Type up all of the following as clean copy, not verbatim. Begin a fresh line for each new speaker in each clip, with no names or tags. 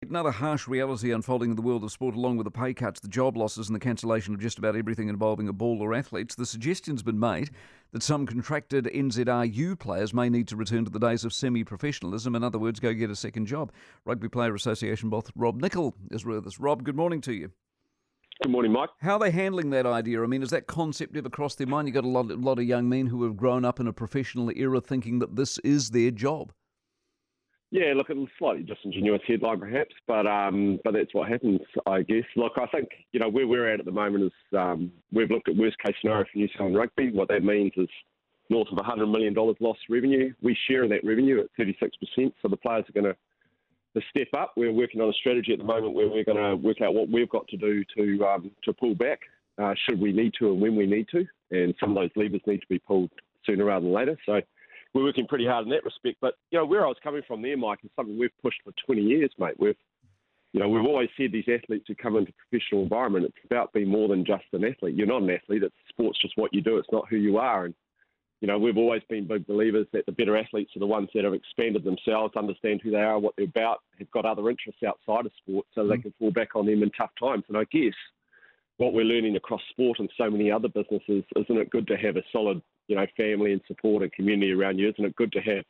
Another harsh reality unfolding in the world of sport, along with the pay cuts, the job losses and the cancellation of just about everything involving a ball or athletes. The suggestion's been made that some contracted NZRU players may need to return to the days of semi-professionalism. In other words, go get a second job. Rugby Players Association boss Rob Nichol is with us. Rob, good morning to you.
Good morning, Mike.
How are they handling that idea? I mean, is that concept ever crossed their mind? You've got a lot of young men who have grown up in a professional era thinking that this is their job.
Yeah, look, it's a slightly disingenuous headline perhaps, but that's what happens, I guess. Look, I think, where we're at the moment is we've looked at worst case scenario for New Zealand Rugby. What that means is north of $100 million lost revenue. We share in that revenue at 36%, so the players are going to step up. We're working on a strategy at the moment where we're going to work out what we've got to do to pull back, should we need to and when we need to, and some of those levers need to be pulled sooner rather than later. So we're working pretty hard in that respect. But, where I was coming from there, Mike, is something we've pushed for 20 years, mate. We've always said these athletes who come into a professional environment, it's about being more than just an athlete. You're not an athlete. Sport's just what you do. It's not who you are. And, we've always been big believers that the better athletes are the ones that have expanded themselves, understand who they are, what they're about, have got other interests outside of sport so they can fall back on them in tough times. And I guess what we're learning across sport and so many other businesses, isn't it good to have a solid family and support and community around you? Isn't it good to have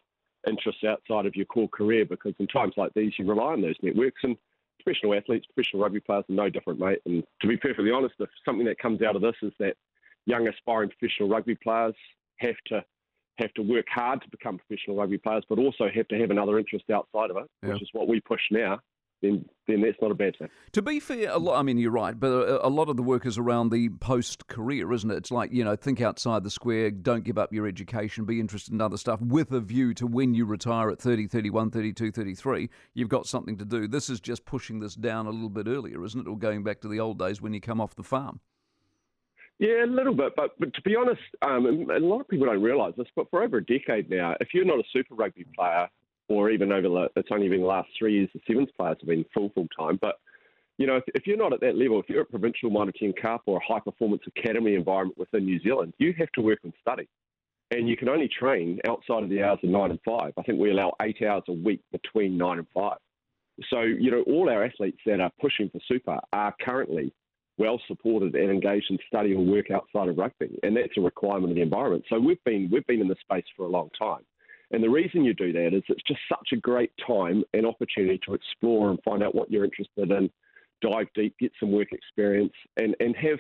interests outside of your core career? Because in times like these, you rely on those networks. And professional athletes, professional rugby players are no different, mate. And to be perfectly honest, if something that comes out of this is that young aspiring professional rugby players have to work hard to become professional rugby players, but also have to have another interest outside of it, which is what we push now. Then that's not a bad thing.
To be fair, you're right, but a lot of the work is around the post-career, isn't it? It's like, think outside the square, don't give up your education, be interested in other stuff with a view to when you retire at 30, 31, 32, 33, you've got something to do. This is just pushing this down a little bit earlier, isn't it? Or going back to the old days when you come off the farm.
Yeah, a little bit, but to be honest, and a lot of people don't realise this, but for over a decade now, if you're not a Super Rugby player, or even it's only been the last 3 years, the Sevens players have been full-time. But, if you're not at that level, if you're at Provincial Minor 10 Cup or a high-performance academy environment within New Zealand, you have to work and study. And you can only train outside of the hours of 9 and 5. I think we allow 8 hours a week between 9 and 5. So, all our athletes that are pushing for Super are currently well supported and engaged in study or work outside of rugby. And that's a requirement of the environment. So we've been in this space for a long time. And the reason you do that is it's just such a great time and opportunity to explore and find out what you're interested in, dive deep, get some work experience, and have,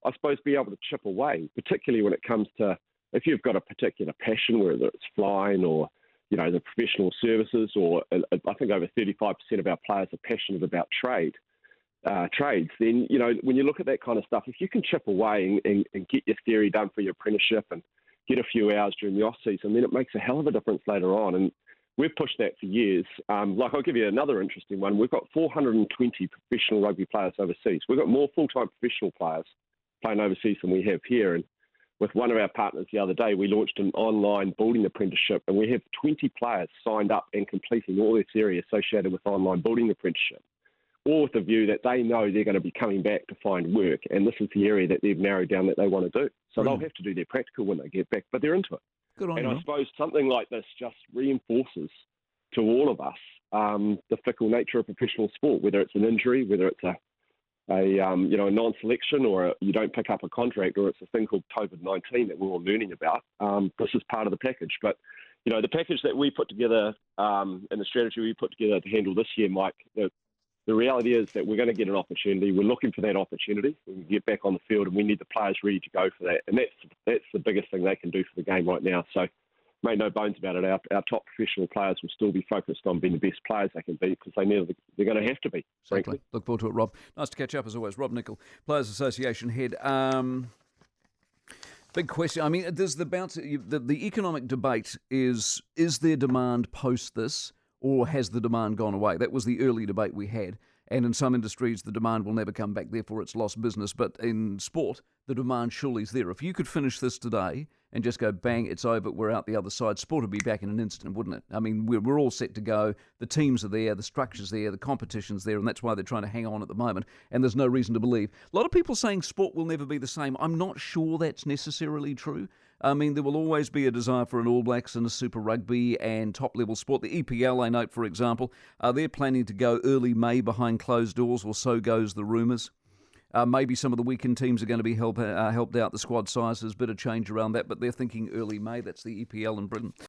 I suppose, be able to chip away, particularly when it comes to if you've got a particular passion, whether it's flying or, the professional services, or I think over 35% of our players are passionate about trades, then, when you look at that kind of stuff, if you can chip away and get your theory done for your apprenticeship and get a few hours during the off-season, then it makes a hell of a difference later on. And we've pushed that for years. I'll give you another interesting one. We've got 420 professional rugby players overseas. We've got more full-time professional players playing overseas than we have here. And with one of our partners the other day, we launched an online building apprenticeship, and we have 20 players signed up and completing all their theory associated with online building apprenticeship, all with the view that they know they're going to be coming back to find work, and this is the area that they've narrowed down that they want to do. So they'll have to do their practical when they get back, but they're into it.
Good on
and
you.
I suppose something like this just reinforces to all of us the fickle nature of professional sport, whether it's an injury, whether it's a non-selection, or you don't pick up a contract, or it's a thing called COVID-19 that we're all learning about. This is part of the package. But, the package that we put together and the strategy we put together to handle this year, Mike, the reality is that we're going to get an opportunity. We're looking for that opportunity. We can get back on the field, and we need the players ready to go for that. And that's the biggest thing they can do for the game right now. So, make no bones about it, our top professional players will still be focused on being the best players they can be, because they're going to have to be, frankly.
Exactly. Look forward to it, Rob. Nice to catch up as always. Rob Nichol, Players Association head. Big question. I mean, there's the economic debate is there demand post this, or has the demand gone away? That was the early debate we had. And in some industries, the demand will never come back, therefore it's lost business. But in sport, the demand surely is there. If you could finish this today and just go, bang, it's over, we're out the other side, sport would be back in an instant, wouldn't it? I mean, we're all set to go. The teams are there, the structure's there, the competition's there, and that's why they're trying to hang on at the moment. And there's no reason to believe. A lot of people saying sport will never be the same. I'm not sure that's necessarily true. I mean, there will always be a desire for an All Blacks and a Super Rugby and top-level sport. The EPL, I note, for example, they're planning to go early May behind closed doors, or so goes the rumours. Maybe some of the weekend teams are going to be helped out, the squad sizes, bit of change around that, but they're thinking early May. That's the EPL in Britain.